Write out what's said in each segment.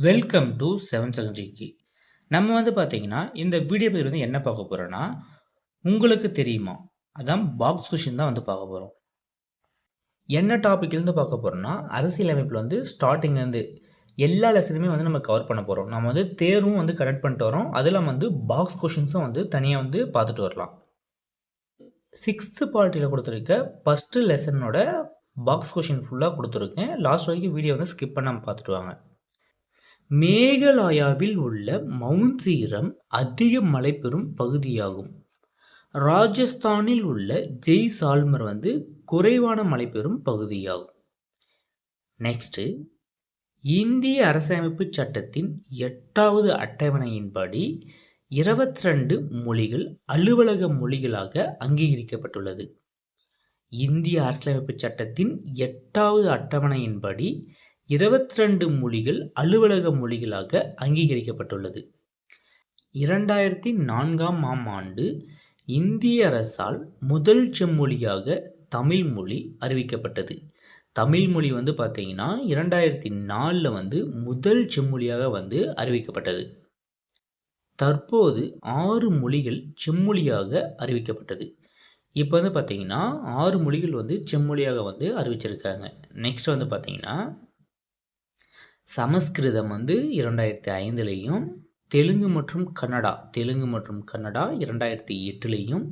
Welcome to 7 second. நம்ம பார்த்தீங்கன்னா இந்த வீடியோ பதிவில் என்ன பார்க்க போகிறோன்னா உங்களுக்கு தெரியுமா அதான் பாக்ஸ் கொஷின் தான் பார்க்க போகிறோம். என்ன டாப்பிக்லேருந்து பார்க்க போகிறோன்னா அரசியலமைப்பில் ஸ்டார்டிங்லேருந்து எல்லா லெசனுமே நம்ம கவர் பண்ண போகிறோம். நம்ம தேர்வும் கனெக்ட் பண்ணிட்டு வரோம். அதில் பாக்ஸ் கொஷின்ஸும் தனியாக பார்த்துட்டு வரலாம். 6th பார்ட்டியில் கொடுத்துருக்க ஃபஸ்ட்டு லெசனோட பாக்ஸ் கொஷின் ஃபுல்லாக கொடுத்துருக்கேன். லாஸ்ட் வரைக்கும் வீடியோ ஸ்கிப் பண்ணாமல் பார்த்துட்டு வாங்க. மேகாலயாவில் உள்ள மவுண்ட் சீரம் அதிக மழை பெறும் பகுதியாகும். ராஜஸ்தானில் உள்ள ஜெய்சால்மர் குறைவான மழை பெறும் பகுதியாகும். நெக்ஸ்ட், இந்திய அரசியலமைப்பு சட்டத்தின் 8வது அட்டவணையின்படி 22 மொழிகள் அலுவலக மொழிகளாக அங்கீகரிக்கப்பட்டுள்ளது. இந்திய அரசியலமைப்பு சட்டத்தின் 8வது அட்டவணையின்படி 22 மொழிகள் அலுவலக மொழிகளாக அங்கீகரிக்கப்பட்டுள்ளது. 2004ஆம் ஆண்டு இந்திய அரசால் முதல் செம்மொழியாக தமிழ் மொழி அறிவிக்கப்பட்டது. தமிழ் மொழி பார்த்தீங்கன்னா 2004 முதல் செம்மொழியாக அறிவிக்கப்பட்டது. தற்போது 6 மொழிகள் செம்மொழியாக அறிவிக்கப்பட்டது. இப்போ பார்த்தீங்கன்னா 6 மொழிகள் செம்மொழியாக அறிவிச்சிருக்காங்க. நெக்ஸ்ட் பார்த்தீங்கன்னா சமஸ்கிருதம் 2005லையும், தெலுங்கு மற்றும் கன்னடா 2008லையும்,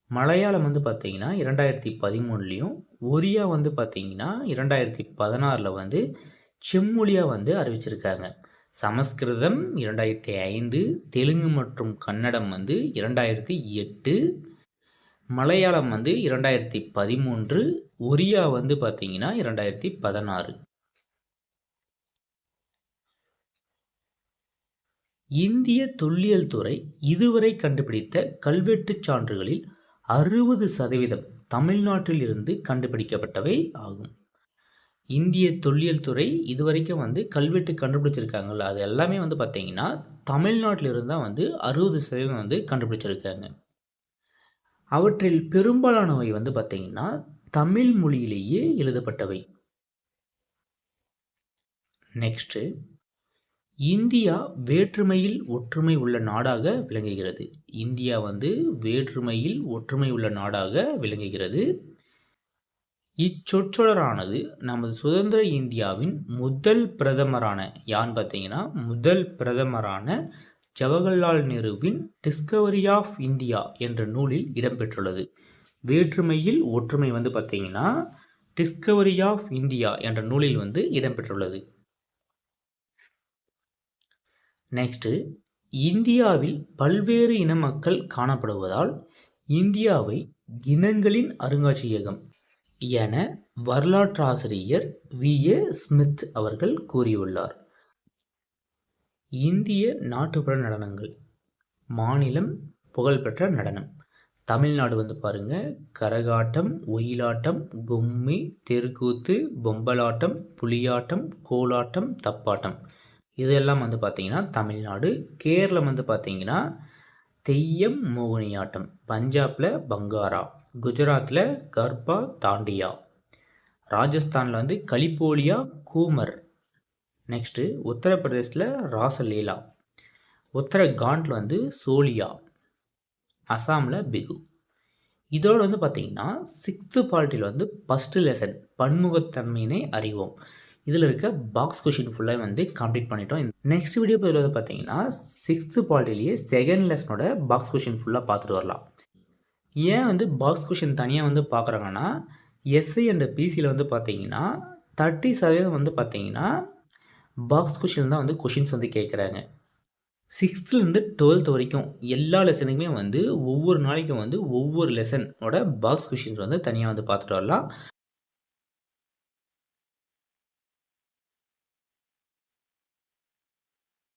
மலையாளம் பார்த்தீங்கன்னா 2013லையும், ஒரியா பார்த்தீங்கன்னா 2016ல் செம்மொழியாக அறிவிச்சிருக்காங்க. சமஸ்கிருதம் 2005, தெலுங்கு மற்றும் கன்னடம் 2008, மலையாளம் 2013, ஒரியா பார்த்தீங்கன்னா 2016. இந்திய தொல்லியல் துறை இதுவரை கண்டுபிடித்த கல்வெட்டுச் சான்றுகளில் 60% தமிழ்நாட்டில் இருந்து கண்டுபிடிக்கப்பட்டவை ஆகும். இந்திய தொல்லியல் துறை இதுவரைக்கும் கல்வெட்டு கண்டுபிடிச்சிருக்காங்கல்ல, அது எல்லாமே பார்த்தீங்கன்னா தமிழ்நாட்டிலிருந்து தான் 60% கண்டுபிடிச்சிருக்காங்க. அவற்றில் பெரும்பாலானவை பார்த்தீங்கன்னா தமிழ் மொழியிலேயே எழுதப்பட்டவை. நெக்ஸ்ட்டு, இந்தியா வேற்றுமையில் ஒற்றுமை உள்ள நாடாக விளங்குகிறது. இந்தியா வேற்றுமையில் ஒற்றுமை உள்ள நாடாக விளங்குகிறது. இச்சொற்றொடரானது நமது சுதந்திர இந்தியாவின் முதல் பிரதமரான பார்த்தீங்கன்னா முதல் பிரதமரான ஜவஹர்லால் நேருவின் டிஸ்கவரி ஆஃப் இந்தியா என்ற நூலில் இடம்பெற்றுள்ளது. வேற்றுமையில் ஒற்றுமை பார்த்தீங்கன்னா டிஸ்கவரி ஆஃப் இந்தியா என்ற நூலில் இடம்பெற்றுள்ளது. நெக்ஸ்ட்டு, இந்தியாவில் பல்வேறு இன மக்கள் காணப்படுவதால் இந்தியாவை இனங்களின் அருங்காட்சியகம் என வரலாற்றாசிரியர் V.A. ஸ்மித் அவர்கள் கூறியுள்ளார். இந்திய நாட்டுப்புற நடனங்கள். மாநிலம் புகழ்பெற்ற நடனம். தமிழ்நாடு பாருங்க, கரகாட்டம், ஒயிலாட்டம், கும்மி, தெருக்கூத்து, பொம்பலாட்டம், புலியாட்டம், கோலாட்டம், தப்பாட்டம். இதெல்லாம் பார்த்தீங்கன்னா தமிழ்நாடு. கேரளம் பார்த்தீங்கன்னா தெய்யம், மோகினியாட்டம். பஞ்சாபில் பங்காரா, குஜராத்தில் கர்பா, தாண்டியா. ராஜஸ்தானில் கலிப்போலியா, கூமர். நெக்ஸ்ட்டு, உத்தரப்பிரதேசில் ராசலீலா. உத்தரகாண்டில் சோலியா. அசாமில் பிகு. இதோடு பார்த்தீங்கன்னா 6th பார்ட்டியில் ஃபஸ்ட்டு லெசன் பன்முகத்தன்மையினை அறிவோம். இதில் இருக்க பாக்ஸ் கொஷின் ஃபுல்லாக கம்ப்ளீட் பண்ணிட்டோம். நெக்ஸ்ட் வீடியோ பதில் பார்த்தீங்கன்னா 6th பார்ட்டிலேயே செகண்ட் லெசனோட பாக்ஸ் கொஷின் ஃபுல்லாக பார்த்துட்டு வரலாம். ஏன் பாக்ஸ் கொஷின் தனியாக பார்க்குறாங்கன்னா எஸ்ஐ அண்ட் பிசியில் பார்த்தீங்கன்னா 30% பார்த்தீங்கன்னா பாக்ஸ் கொஷின் தான் கொஷின்ஸ் கேட்குறாங்க. 6th-லேருந்து 12th வரைக்கும் எல்லா லெசனுக்குமே ஒவ்வொரு நாளைக்கும் ஒவ்வொரு லெசனோட பாக்ஸ் கொஷின்ஸ் தனியாக பார்த்துட்டு வரலாம்.